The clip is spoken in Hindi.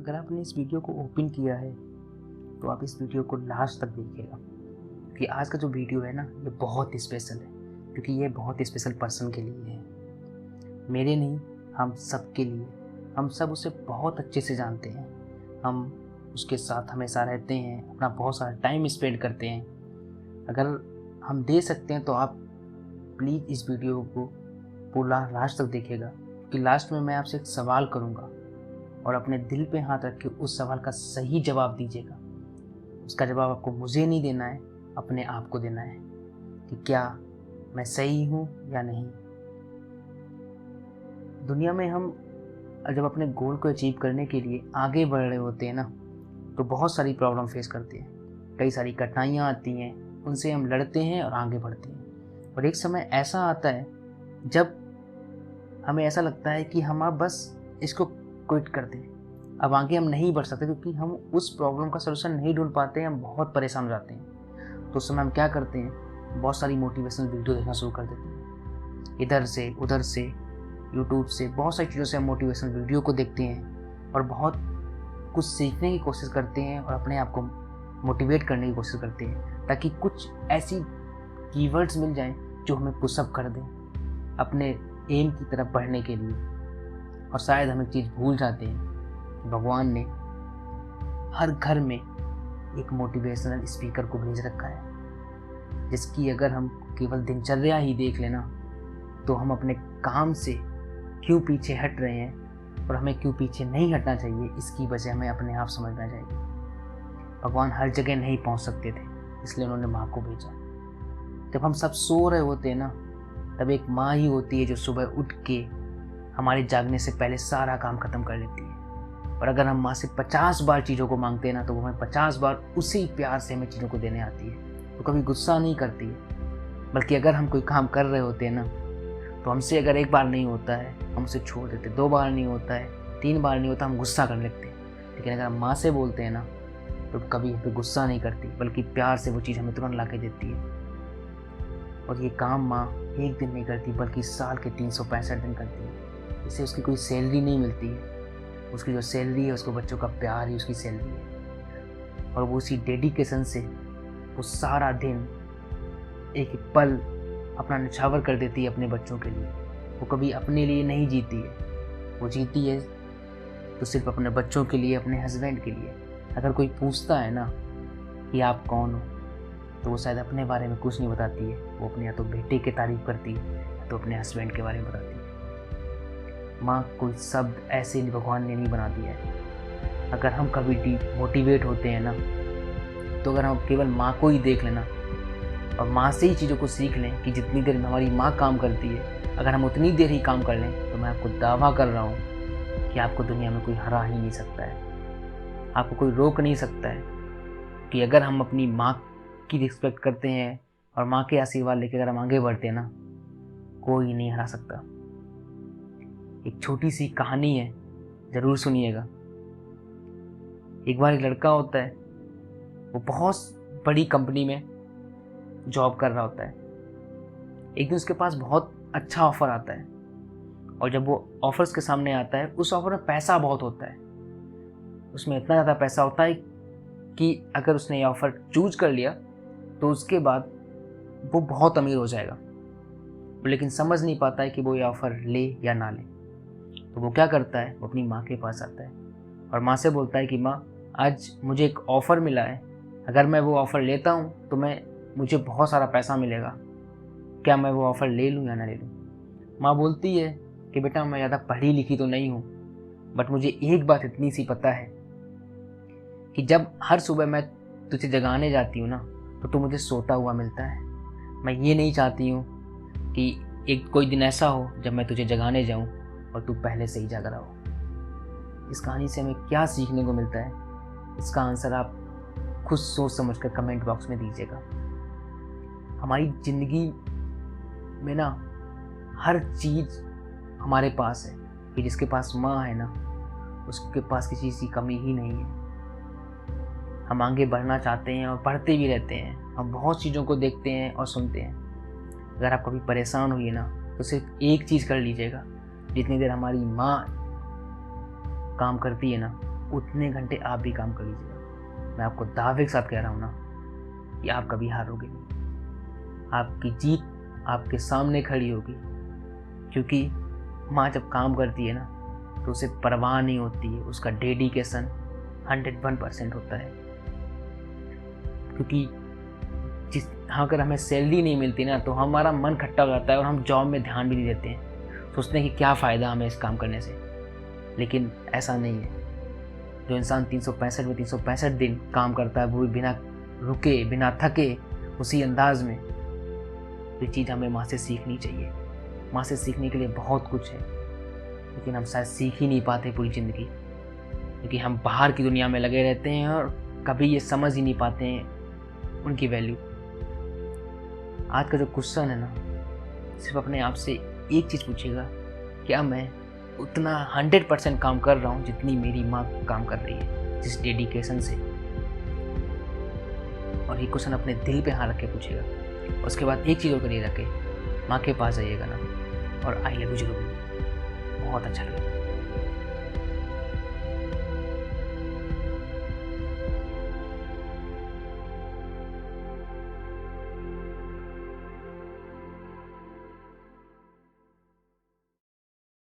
अगर आपने इस वीडियो को ओपन किया है तो आप इस वीडियो को लास्ट तक देखिएगा, क्योंकि आज का जो वीडियो है ना ये बहुत स्पेशल है, क्योंकि ये बहुत स्पेशल पर्सन के लिए है। मेरे नहीं, हम सब के लिए। हम सब उसे बहुत अच्छे से जानते हैं, हम उसके साथ हमेशा रहते हैं, अपना बहुत सारा टाइम स्पेंड करते हैं। अगर हम दे सकते हैं तो आप प्लीज़ इस वीडियो को पूरा लास्ट तक देखिएगा, क्योंकि लास्ट में मैं आपसे एक सवाल करूँगा और अपने दिल पे हाथ रख के उस सवाल का सही जवाब दीजिएगा। उसका जवाब आपको मुझे नहीं देना है, अपने आप को देना है कि क्या मैं सही हूँ या नहीं। दुनिया में हम जब अपने गोल को अचीव करने के लिए आगे बढ़ रहे होते हैं ना, तो बहुत सारी प्रॉब्लम फेस करते हैं, कई सारी कठिनाइयाँ आती हैं, उनसे हम लड़ते हैं और आगे बढ़ते हैं। और एक समय ऐसा आता है जब हमें ऐसा लगता है कि हम अब बस इसको क्विट कर दें, अब आगे हम नहीं बढ़ सकते, क्योंकि हम उस प्रॉब्लम का सलूशन नहीं ढूंढ पाते हैं, हम बहुत परेशान हो जाते हैं। तो उस समय हम क्या करते हैं, बहुत सारी मोटिवेशनल वीडियो देखना शुरू कर देते हैं, इधर से उधर से, यूट्यूब से, बहुत सारी चीज़ों से हम मोटिवेशनल वीडियो को देखते हैं और बहुत कुछ सीखने की कोशिश करते हैं और अपने आप को मोटिवेट करने की कोशिश करते हैं, ताकि कुछ ऐसी कीवर्ड्स मिल जाएं जो हमें पुशअप कर दें अपने एम की तरफ बढ़ने के लिए। और शायद हम एक चीज़ भूल जाते हैं कि भगवान ने हर घर में एक मोटिवेशनल स्पीकर को भेज रखा है, जिसकी अगर हम केवल दिनचर्या ही देख लेना तो हम अपने काम से क्यों पीछे हट रहे हैं और हमें क्यों पीछे नहीं हटना चाहिए, इसकी वजह हमें अपने आप समझना चाहिए। भगवान हर जगह नहीं पहुंच सकते थे, इसलिए उन्होंने माँ को भेजा। जब हम सब सो रहे होते हैं ना, तब एक माँ ही होती है जो सुबह उठ के हमारे जागने से पहले सारा काम खत्म कर लेती है। और अगर हम माँ से 50 बार चीज़ों को मांगते हैं ना, तो वो हमें 50 बार उसी प्यार से हमें चीज़ों को देने आती है। तो कभी गुस्सा नहीं करती है, बल्कि अगर हम कोई काम कर रहे होते हैं ना, तो हमसे अगर एक बार नहीं होता है हम उसे छोड़ देते, 2 बार नहीं होता है, 3 बार नहीं होता, हम गुस्सा कर लेते हैं। लेकिन अगर हम माँ से बोलते हैं ना, तो कभी हम पे गुस्सा नहीं करती, बल्कि प्यार से वो चीज़ हमें तुरंत ला के देती है। और ये काम माँ एक दिन नहीं करती, बल्कि साल के 365 दिन करती है। इससे उसकी कोई सैलरी नहीं मिलती है, उसकी जो सैलरी है उसको बच्चों का प्यार ही उसकी सैलरी है। और वो उसी डेडिकेशन से वो सारा दिन एक एक पल अपना निछावर कर देती है अपने बच्चों के लिए। वो कभी अपने लिए नहीं जीती है, वो जीती है तो सिर्फ अपने बच्चों के लिए, अपने हस्बैंड के लिए। अगर कोई पूछता है ना कि आप कौन हो, तो वो शायद अपने बारे में कुछ नहीं बताती है, वो अपने या तो बेटे की तारीफ करती है या तो अपने हस्बैंड के बारे में बताती है। माँ कोई शब्द ऐसे नहीं भगवान ने नहीं बना दिया है। अगर हम कभी मोटिवेट होते हैं ना, तो अगर हम केवल माँ को ही देख लेना और माँ से ही चीज़ों को सीख लें कि जितनी देर में हमारी माँ काम करती है, अगर हम उतनी देर ही काम कर लें, तो मैं आपको दावा कर रहा हूँ कि आपको दुनिया में कोई हरा ही नहीं सकता है, आपको कोई रोक नहीं सकता है। कि अगर हम अपनी माँ की रिस्पेक्ट करते हैं और माँ के आशीर्वाद लेकर अगर हम आगे बढ़ते हैं ना, कोई नहीं हरा सकता। एक छोटी सी कहानी है, ज़रूर सुनिएगा। एक बार एक लड़का होता है, वो बहुत बड़ी कंपनी में जॉब कर रहा होता है। एक दिन उसके पास बहुत अच्छा ऑफ़र आता है, और जब वो ऑफ़र्स के सामने आता है, उस ऑफ़र में पैसा बहुत होता है। उसमें इतना ज़्यादा पैसा होता है कि अगर उसने ये ऑफ़र चूज़ कर लिया तो उसके बाद वो बहुत अमीर हो जाएगा। लेकिन समझ नहीं पाता है कि वो ये ऑफ़र ले या ना ले। तो वो क्या करता है, वो अपनी माँ के पास आता है और माँ से बोलता है कि माँ, आज मुझे एक ऑफ़र मिला है, अगर मैं वो ऑफ़र लेता हूँ तो मुझे बहुत सारा पैसा मिलेगा, क्या मैं वो ऑफ़र ले लूँ या ना ले लूँ। माँ बोलती है कि बेटा, मैं ज़्यादा पढ़ी लिखी तो नहीं हूँ, बट मुझे एक बात इतनी सी पता है कि जब हर सुबह मैं तुझे जगाने जाती हूँ ना, तो तू मुझे सोता हुआ मिलता है। मैं ये नहीं चाहती हूँ कि एक कोई दिन ऐसा हो जब मैं तुझे जगाने जाऊँ और तू पहले से ही जाग रहा हो। इस कहानी से हमें क्या सीखने को मिलता है, इसका आंसर आप खुद सोच समझ कर कमेंट बॉक्स में दीजिएगा। हमारी ज़िंदगी में ना हर चीज़ हमारे पास है, कि जिसके पास माँ है ना, उसके पास किसी चीज़ की कमी ही नहीं है। हम आगे बढ़ना चाहते हैं और बढ़ते भी रहते हैं, हम बहुत चीज़ों को देखते हैं और सुनते हैं। अगर आप कभी परेशान होइए ना, तो सिर्फ एक चीज़ कर लीजिएगा, जितनी देर हमारी माँ काम करती है ना, उतने घंटे आप भी काम कर लीजिएगा। मैं आपको दावे के साथ कह रहा हूँ ना कि आप कभी हारोगे नहीं। आपकी जीत आपके सामने खड़ी होगी, क्योंकि माँ जब काम करती है ना तो उसे परवाह नहीं होती है, उसका डेडिकेशन 101% होता है। क्योंकि अगर हमें सैलरी नहीं मिलती ना तो हमारा मन खट्टा हो जाता है और हम जॉब में ध्यान भी नहीं देते हैं, सोचते हैं कि क्या फ़ायदा हमें इस काम करने से। लेकिन ऐसा नहीं है। जो इंसान 365 में 365 दिन काम करता है, वो भी बिना रुके बिना थके उसी अंदाज में, ये चीज़ हमें माँ से सीखनी चाहिए। माँ से सीखने के लिए बहुत कुछ है, लेकिन हम शायद सीख ही नहीं पाते पूरी ज़िंदगी, क्योंकि हम बाहर की दुनिया में लगे रहते हैं और कभी ये समझ ही नहीं पाते हैं उनकी वैल्यू। आज का जो क्वेश्चन है ना, सिर्फ अपने आप से एक चीज़ पूछेगा, क्या मैं उतना 100% काम कर रहा हूँ जितनी मेरी माँ काम कर रही है, जिस डेडिकेशन से। और ये क्वेश्चन अपने दिल पे हाथ रख के पूछेगा। उसके बाद एक चीज़ और करिएगा कि माँ के पास जाइएगा ना और आई लव यू जरूर, बहुत अच्छा लगेगा।